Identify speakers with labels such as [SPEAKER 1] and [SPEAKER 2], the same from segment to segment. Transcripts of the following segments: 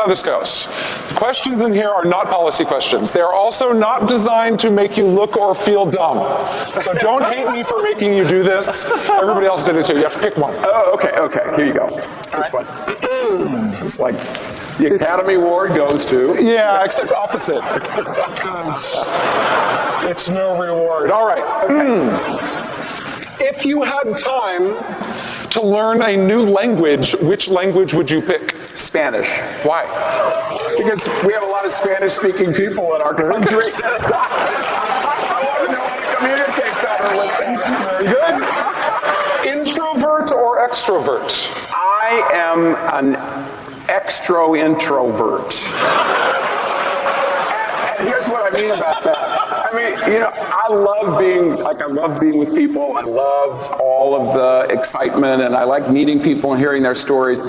[SPEAKER 1] how this goes. The questions in here are not policy questions. They are also not designed to make you look or feel dumb. So don't hate me for making you do this. Everybody else did it too. You have to pick one.
[SPEAKER 2] Oh, okay. Here you go. This one. This is like the Academy Award goes to.
[SPEAKER 1] Yeah, except opposite. Because it's no reward. All right. Okay. If you had time to learn a new language, which language would you pick?
[SPEAKER 2] Spanish.
[SPEAKER 1] Why?
[SPEAKER 2] Because we have a lot of Spanish-speaking people in our country. I want to know how to communicate better with them.
[SPEAKER 1] Very good. Introvert or extrovert?
[SPEAKER 2] I am an extro-introvert. And here's what I mean about that. I mean, I love being with people. I love all of the excitement, and I like meeting people and hearing their stories.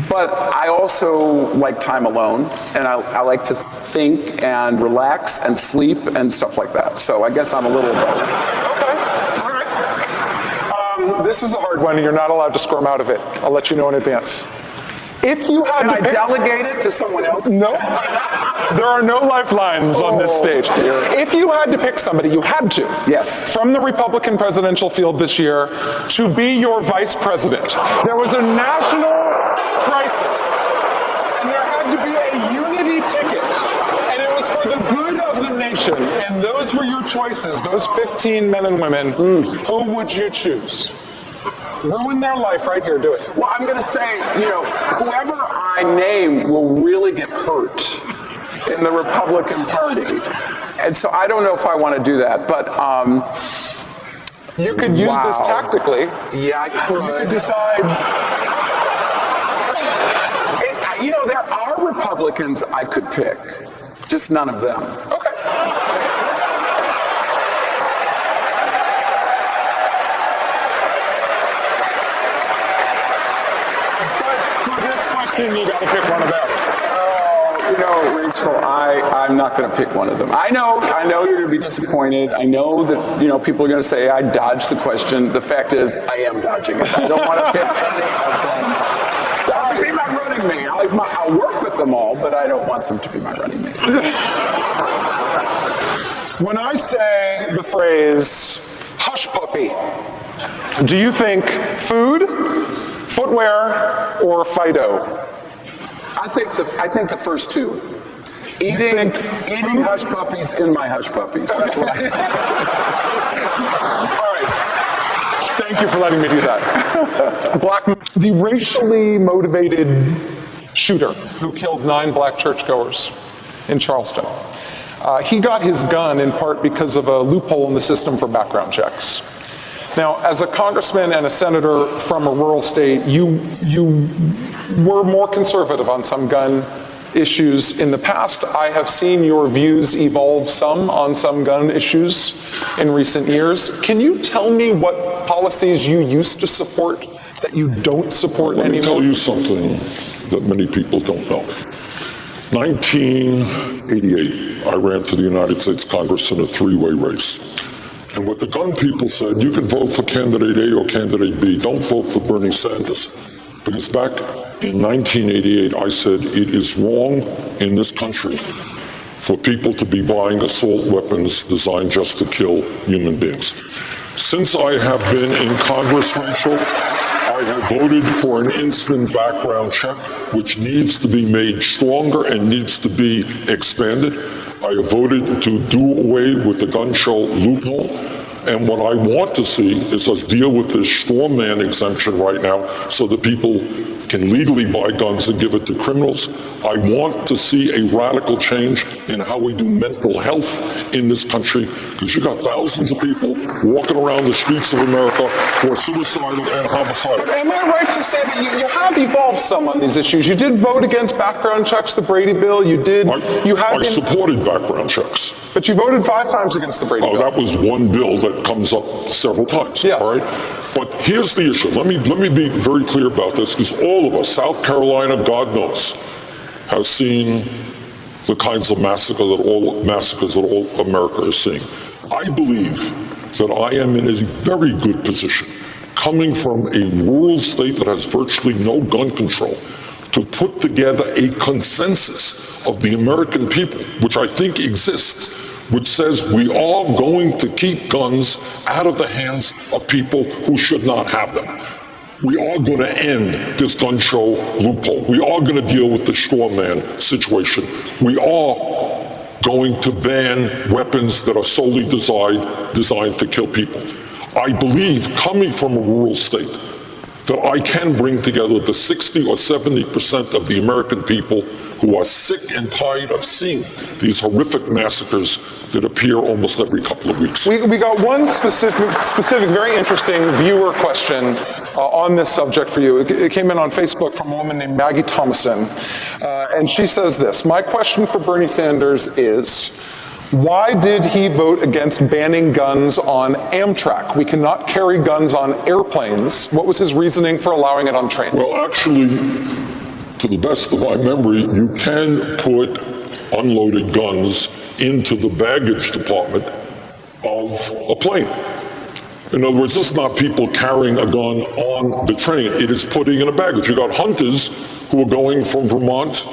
[SPEAKER 2] But I also like time alone, and I like to think and relax and sleep and stuff like that. So I guess I'm a little both.
[SPEAKER 1] Okay, all right. This is a hard one, and you're not allowed to squirm out of it. I'll let you know in advance. If you had
[SPEAKER 2] Can I delegate it to someone else?
[SPEAKER 1] No. There are no lifelines on this stage. If you had to pick somebody, you had to.
[SPEAKER 2] Yes.
[SPEAKER 1] From the Republican presidential field this year to be your vice president. There was a national crisis, and there had to be a unity ticket, and it was for the good of the nation, and those were your choices, those 15 men and women. Who would you choose? Ruin their life right here, do it.
[SPEAKER 2] Well, I'm going to say, whoever I name will really get hurt in the Republican Party. And so I don't know if I want to do that, but
[SPEAKER 1] you could use this tactically.
[SPEAKER 2] Yeah, I could.
[SPEAKER 1] You could decide.
[SPEAKER 2] There are Republicans I could pick, just none of them.
[SPEAKER 1] Okay. You got to pick one of them.
[SPEAKER 2] Rachel, I'm not going to pick one of them. I know you're going to be disappointed. I know that, people are going to say I dodged the question. The fact is, I am dodging it. I don't want to pick any of them. That would be my running mate. I'll work with them all, but I don't want them to be my running mate.
[SPEAKER 1] When I say the phrase, hush puppy, do you think food, footwear, or Fido?
[SPEAKER 2] I think the first two. Eating hush puppies in my hush puppies. That's what I think.
[SPEAKER 1] All right. Thank you for letting me do that. The racially motivated shooter who killed 9 black churchgoers in Charleston. He got his gun in part because of a loophole in the system for background checks. Now, as a congressman and a senator from a rural state, you were more conservative on some gun issues in the past. I have seen your views evolve some on some gun issues in recent years. Can you tell me what policies you used to support that you don't support anymore?
[SPEAKER 3] Let me tell you something that many people don't know. 1988, I ran for the United States Congress in a 3-way race. And what the gun people said, you can vote for candidate A or candidate B. Don't vote for Bernie Sanders. Because back in 1988, I said it is wrong in this country for people to be buying assault weapons designed just to kill human beings. Since I have been in Congress, Rachel, I have voted for an instant background check, which needs to be made stronger and needs to be expanded. I have voted to do away with the gun show loophole. And what I want to see is us deal with this straw man exemption right now so that people can legally buy guns and give it to criminals. I want to see a radical change in how we do mental health in this country, because you got thousands of people walking around the streets of America who are suicidal and homicidal.
[SPEAKER 1] Am I right to say that you have evolved some on these issues? You did vote against background checks, the Brady bill. I
[SPEAKER 3] supported background checks.
[SPEAKER 1] But you voted 5 times against the Brady bill.
[SPEAKER 3] That was one bill that comes up several times.
[SPEAKER 1] Yes.
[SPEAKER 3] All right. But here's the issue. Let me be very clear about this, because all of us, South Carolina, God knows, has seen the kinds of massacres that all America is seeing. I believe that I am in a very good position, coming from a rural state that has virtually no gun control, to put together a consensus of the American people, which I think exists, which says we are going to keep guns out of the hands of people who should not have them. We are going to end this gun show loophole. We are going to deal with the straw man situation. We are going to ban weapons that are solely designed to kill people. I believe, coming from a rural state, that I can bring together the 60 or 70% of the American people who are sick and tired of seeing these horrific massacres that appear almost every couple of weeks.
[SPEAKER 1] We got one specific, very interesting viewer question on this subject for you. It came in on Facebook from a woman named Maggie Thomason, and she says this: my question for Bernie Sanders is, why did he vote against banning guns on Amtrak? We cannot carry guns on airplanes. What was his reasoning for allowing it on trains?
[SPEAKER 3] Well, actually, to the best of my memory, you can put unloaded guns into the baggage department of a plane. In other words, this is not people carrying a gun on the train. It is putting in a baggage. You got hunters who are going from Vermont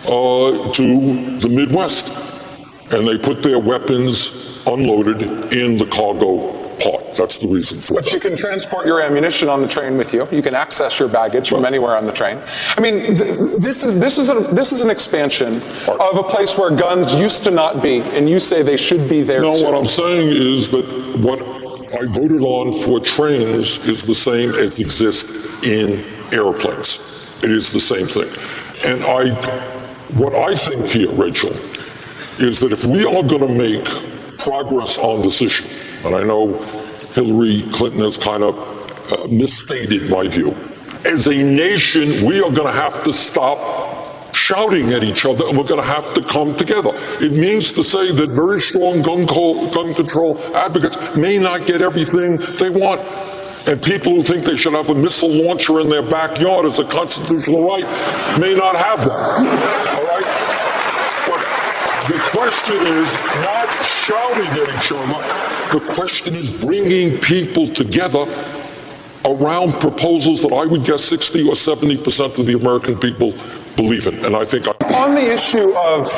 [SPEAKER 3] to the Midwest, and they put their weapons unloaded in the cargo part. That's the reason for it.
[SPEAKER 1] But you can transport your ammunition on the train with you. You can access your baggage from anywhere on the train. I mean, this is an expansion of a place where guns used to not be, and you say they should be there too.
[SPEAKER 3] No, what I'm saying is that what I voted on for trains is the same as exists in airplanes. It is the same thing. And what I think here, Rachel, is that if we are going to make progress on this issue, and I know Hillary Clinton has kind of misstated my view, as a nation, we are going to have to stop shouting at each other, and we're going to have to come together. It means to say that very strong gun control advocates may not get everything they want. And people who think they should have a missile launcher in their backyard as a constitutional right may not have that. All right? But the question is not shouting at each other. The question is bringing people together around proposals that I would guess 60 or 70% of the American people believe in. And I think
[SPEAKER 1] on the issue of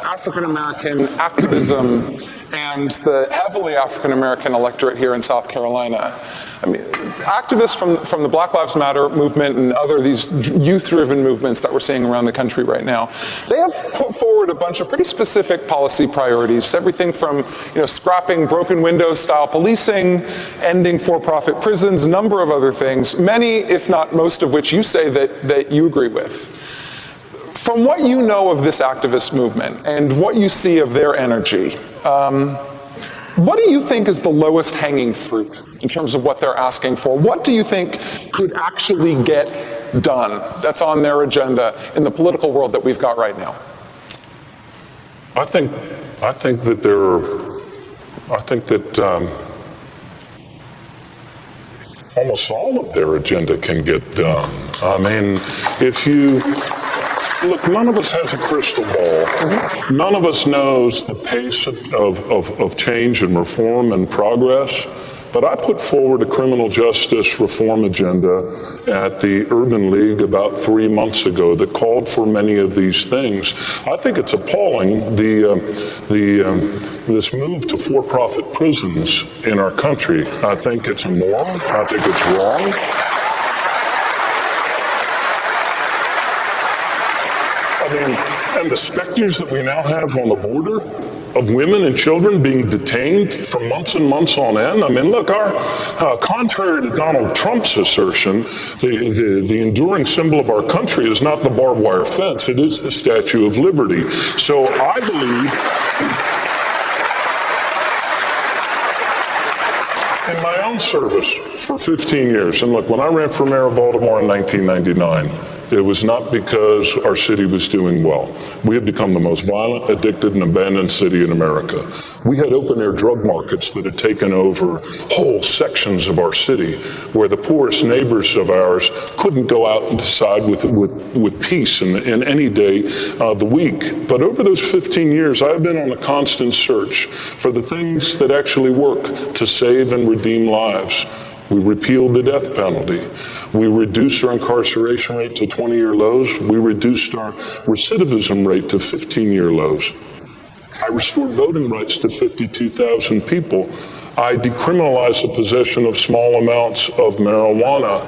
[SPEAKER 1] African-American activism and the heavily African-American electorate here in South Carolina, I mean, activists from the Black Lives Matter movement and these youth-driven movements that we're seeing around the country right now, they have put forward a bunch of pretty specific policy priorities, everything from scrapping broken window style policing, ending for-profit prisons, a number of other things, many, if not most of which you say that you agree with. From what you know of this activist movement and what you see of their energy, what do you think is the lowest hanging fruit in terms of what they're asking for? What do you think could actually get done that's on their agenda in the political world that we've got right now?
[SPEAKER 4] I think that almost all of their agenda can get done. I mean, look, none of us has a crystal ball. Mm-hmm. None of us knows the pace of change and reform and progress. But I put forward a criminal justice reform agenda at the Urban League about 3 months ago that called for many of these things. I think it's appalling, this move to for-profit prisons in our country. I think it's immoral. I think it's wrong. And the specters that we now have on the border of women and children being detained for months and months on end. I mean, look, contrary to Donald Trump's assertion, the enduring symbol of our country is not the barbed wire fence, it is the Statue of Liberty. So I believe in my own service for 15 years, and look, when I ran for mayor of Baltimore in 1999, it was not because our city was doing well. We had become the most violent, addicted, and abandoned city in America. We had open-air drug markets that had taken over whole sections of our city where the poorest neighbors of ours couldn't go out and decide with peace in any day of the week. But over those 15 years, I've been on a constant search for the things that actually work to save and redeem lives. We repealed the death penalty. We reduced our incarceration rate to 20-year lows. We reduced our recidivism rate to 15-year lows. I restored voting rights to 52,000 people. I decriminalized the possession of small amounts of marijuana,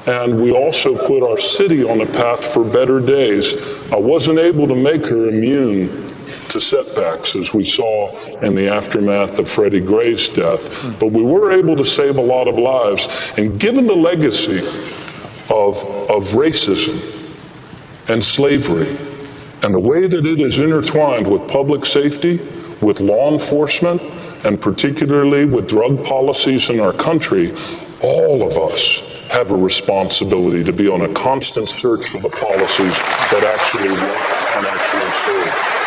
[SPEAKER 4] and we also put our city on a path for better days. I wasn't able to make her immune to setbacks, as we saw in the aftermath of Freddie Gray's death, but we were able to save a lot of lives. And given the legacy of racism and slavery, and the way that it is intertwined with public safety, with law enforcement, and particularly with drug policies in our country, all of us have a responsibility to be on a constant search for the policies that actually work and actually serve.